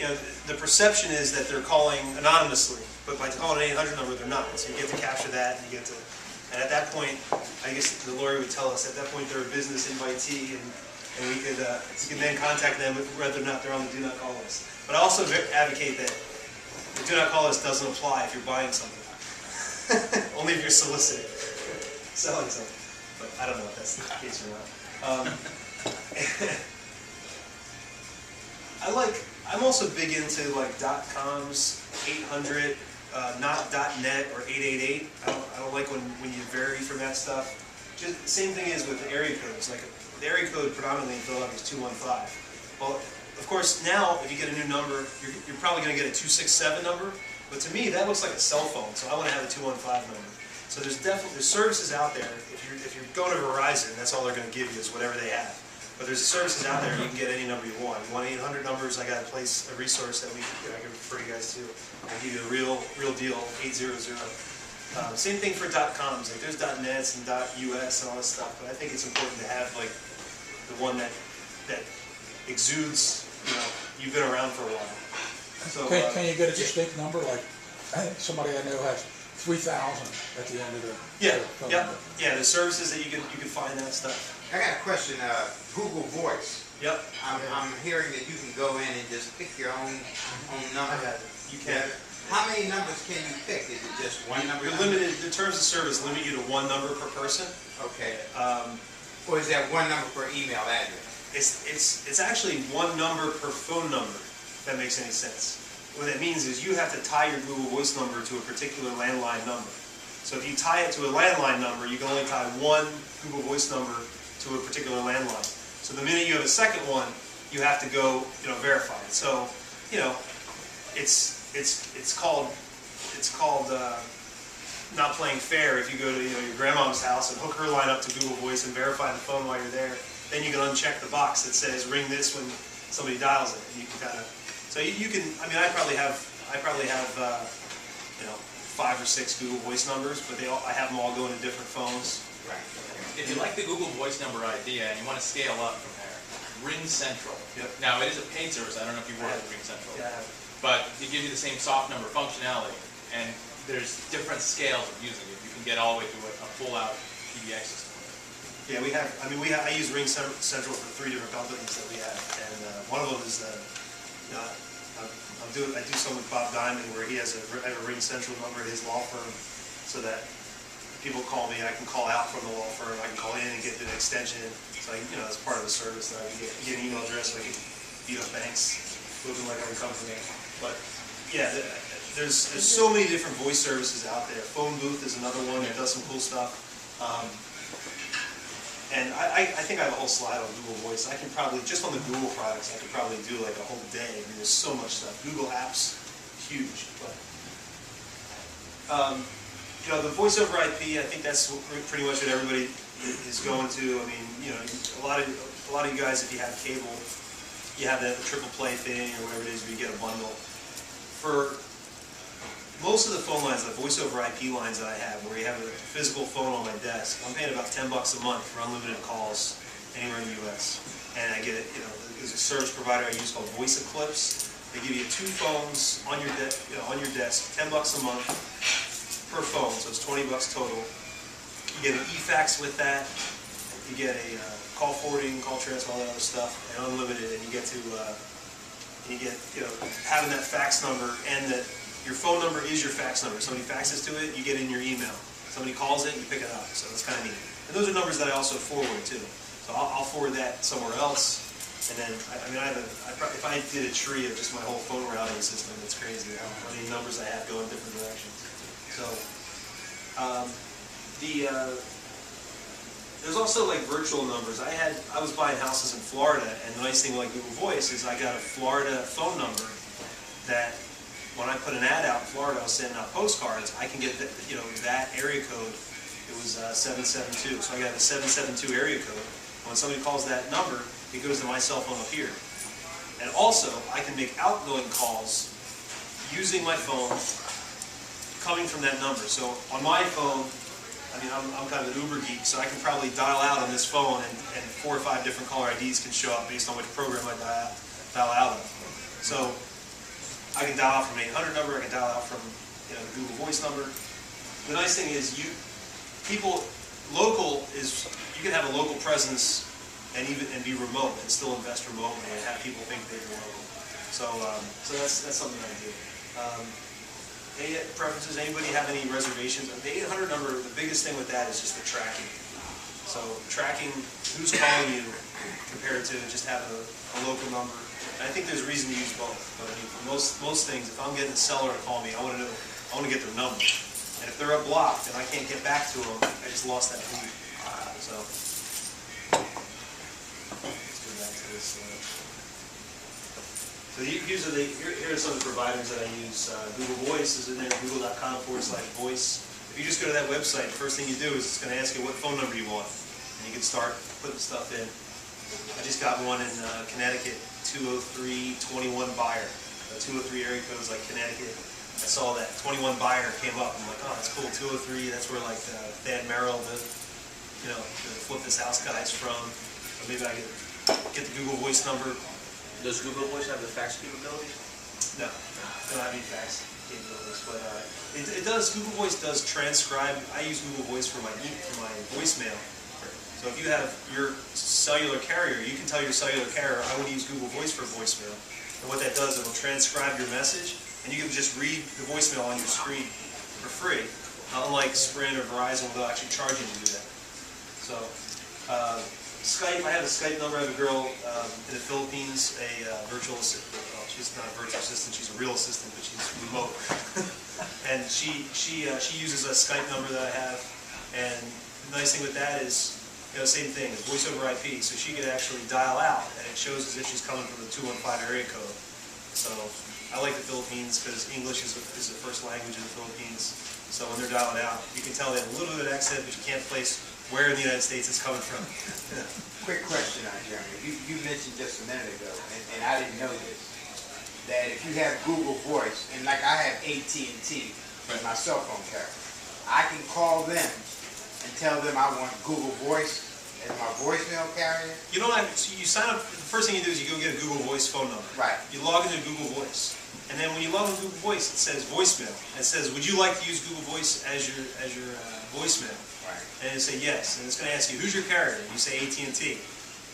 know, the perception is that they're calling anonymously, but by calling an 800 number, they're not. So you get to capture that, and you get to, and at that point, I guess the lawyer would tell us, at that point they're a business invitee, and we could then contact them whether or not they're on the do not call list. But I also advocate that the do not call list doesn't apply if you're buying something. Only if you're soliciting, selling something. But I don't know if that's the case or not. I'm also big into like .coms, 800, not .net or 888. I don't like when you vary from that stuff. Just the same thing is with the area codes. Like the area code predominantly in Philadelphia is 215. Well, of course now if you get a new number, you're probably going to get a 267 number. But to me that looks like a cell phone, so I want to have a 215 number. So there's services out there. If you're going to Verizon, that's all they're going to give you is whatever they have. But there's services out there, you can get any number you want. You want 800 numbers, I got a resource that I can refer you guys to. I'll give you a real deal, 800. Same thing for .coms, like there's .nets and .us and all this stuff, but I think it's important to have like the one that exudes, you've been around for a while. So, can you get a distinct number? Like, I think somebody I know has 3,000 at the end of the phone number. Yeah, there's services that you can find that stuff. I got a question. Google Voice. Yep. I'm hearing that you can go in and just pick your own number. I have it. You can. How many numbers can you pick? Is it just one number? You're limited. The terms of service limit you to one number per person. Okay. Or is that one number per email address? It's actually one number per phone number. If that makes any sense. What that means is you have to tie your Google Voice number to a particular landline number. So if you tie it to a landline number, you can only tie one Google Voice number to a particular landline. So the minute you have a second one, you have to go, verify it. So, it's called not playing fair if you go to your grandmom's house and hook her line up to Google Voice and verify the phone while you're there. Then you can uncheck the box that says ring this when somebody dials it, and you can kind of. So you can. I mean, I probably have 5 or 6 Google Voice numbers, but I have them all going to different phones. Right. If you like the Google Voice number idea and you want to scale up from there, Ring Central. Yep. Now it is a paid service. I don't know if you've worked with Ring Central. Yeah. But they give you the same soft number functionality, and there's different scales of using it. You can get all the way to a full-out PBX system. Yeah, we have. I mean, I use Ring Central for 3 different companies that we have, and one of them is I do some with Bob Diamond where he has I have a Ring Central number at his law firm, so that people call me, I can call out from the law firm, I can call in and get an extension. So as part of the service that I can get an email address so I can beat up banks, looking like I'm a company. But yeah, there's so many different voice services out there. Phone Booth is another one that does some cool stuff. And I think I have a whole slide on Google Voice. I can probably, just on the Google products, I could probably do like a whole day. I mean, there's so much stuff. Google Apps, huge. But the voice over IP, I think that's pretty much what everybody is going to. I mean, a lot of you guys, if you have cable, you have that triple play thing or whatever it is, where you get a bundle. For most of the phone lines, the voice over IP lines that I have, where you have a physical phone on my desk, I'm paying about $10 a month for unlimited calls anywhere in the U.S. And I get it. There's a service provider I use called Voice Eclipse. They give you 2 phones on your desk, $10 a month per phone, so it's $20 total. You get an e-fax with that. You get a call forwarding, call transfer, all that other stuff, and unlimited. And you get having that fax number and that. Your phone number is your fax number. Somebody faxes to it, you get in your email. Somebody calls it, you pick it up. So that's kind of neat. And those are numbers that I also forward too. So I'll forward that somewhere else. And then, if I did a tree of just my whole phone routing system, it's crazy how many numbers I have going different directions. So there's also like virtual numbers. I was buying houses in Florida, and the nice thing like Google Voice is I got a Florida phone number that. When I put an ad out in Florida, I was sending out postcards. I can get that area code. It was 772. So I got a 772 area code. When somebody calls that number, it goes to my cell phone up here. And also, I can make outgoing calls using my phone, coming from that number. So on my phone, I'm kind of an Uber geek, so I can probably dial out on this phone, and 4 or 5 different caller IDs can show up based on which program I dial out of. So I can dial out from an 800 number, I can dial out from the Google Voice number. The nice thing is local is, you can have a local presence and be remote and still invest remotely and have people think that you're local. So that's something I do. Preferences, anybody have any reservations? The 800 number, the biggest thing with that is just the tracking. So tracking who's calling you compared to just having a local number. And I think there's a reason to use both. But I mean, for most things, if I'm getting a seller to call me, I want to get their number. And if they're up blocked and I can't get back to them, I just lost that lead. So let's go back to this. So here are some of the providers that I use. Google Voice is in there, google.com/voice. If you just go to that website, the first thing you do is it's going to ask you what phone number you want. And you can start putting stuff in. I just got one in Connecticut, 203-21 buyer. 203 area code is like Connecticut. I saw that 21 buyer came up. I'm like, oh, that's cool. 203. That's where like Thad Merrill, the Flip This House guys from. Or maybe I get the Google Voice number. Does Google Voice have the fax capabilities? No, don't have any fax capabilities, but it does. Google Voice does transcribe. I use Google Voice for my voicemail. So if you have your cellular carrier, you can tell your cellular carrier, I want to use Google Voice for voicemail. And what that does, it'll transcribe your message, and you can just read the voicemail on your screen for free. Unlike Sprint or Verizon, they'll actually charge you to do that. So Skype, I have a Skype number. I have a girl in the Philippines, a virtual assistant. Well, she's not a virtual assistant, she's a real assistant, but she's remote. And she uses a Skype number that I have. And the nice thing with that is, same thing, it's voice over IP. So she could actually dial out, and it shows as if she's coming from the 215 area code. So I like the Philippines because English is the first language in the Philippines. So when they're dialing out, you can tell they have a little bit of accent, but you can't place where in the United States it's coming from. Quick question on Jeremy. You mentioned just a minute ago, and I didn't know this, that if you have Google Voice, and like I have AT&T as my cell phone carrier, I can call them and tell them I want Google Voice as my voicemail carrier? You don't have, so you sign up, the first thing you do is you go get a Google Voice phone number. Right. You log into Google Voice. And then when you log into Google Voice, it says voicemail. It says, would you like to use Google Voice as your voicemail? Right. And you say yes. And it's going to ask you, who's your carrier? You say AT&T.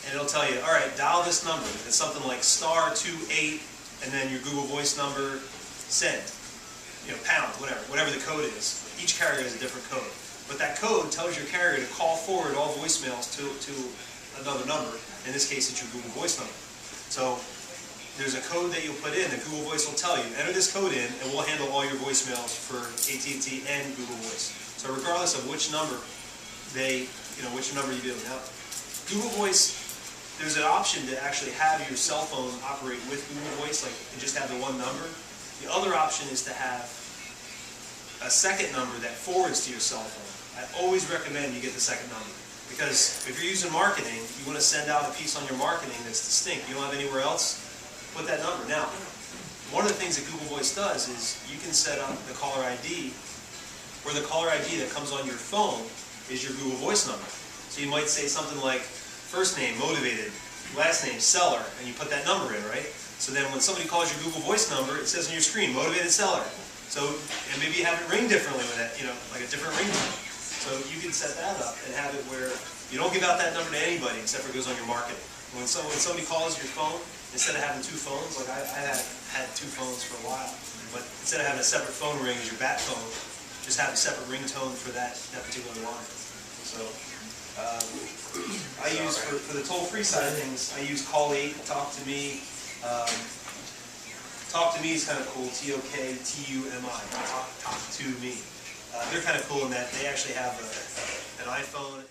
And it'll tell you, all right, dial this number. It's something like *28, and then your Google Voice number, send. Pound, whatever the code is. Each carrier has a different code. But that code tells your carrier to call forward all voicemails to another number. In this case, it's your Google Voice number. So there's a code that you'll put in that Google Voice will tell you, enter this code in, and we'll handle all your voicemails for AT&T and Google Voice. So regardless of which number which number you do. Now, Google Voice, there's an option to actually have your cell phone operate with Google Voice, like and just have the one number. The other option is to have a second number that forwards to your cell phone. I always recommend you get the second number, because if you're using marketing, you want to send out a piece on your marketing that's distinct. You don't have anywhere else, put that number. Now, one of the things that Google Voice does is you can set up the caller ID, where the caller ID that comes on your phone is your Google Voice number. So you might say something like, first name, motivated, last name, seller, and you put that number in, right? So then when somebody calls your Google Voice number, it says on your screen, motivated seller. So, and maybe you have it ring differently with that, like a different ringtone. So you can set that up and have it where you don't give out that number to anybody except for it goes on your marketing. When somebody calls your phone, instead of having two phones, like I had two phones for a while, but instead of having a separate phone ring as your bat phone, just have a separate ringtone for that particular line. So I use, for the toll-free side of things, I use Call 8, Talk to Me. Talk to Me is kind of cool, TOKTUMI, Talk to Me. They're kind of cool in that they actually have an iPhone.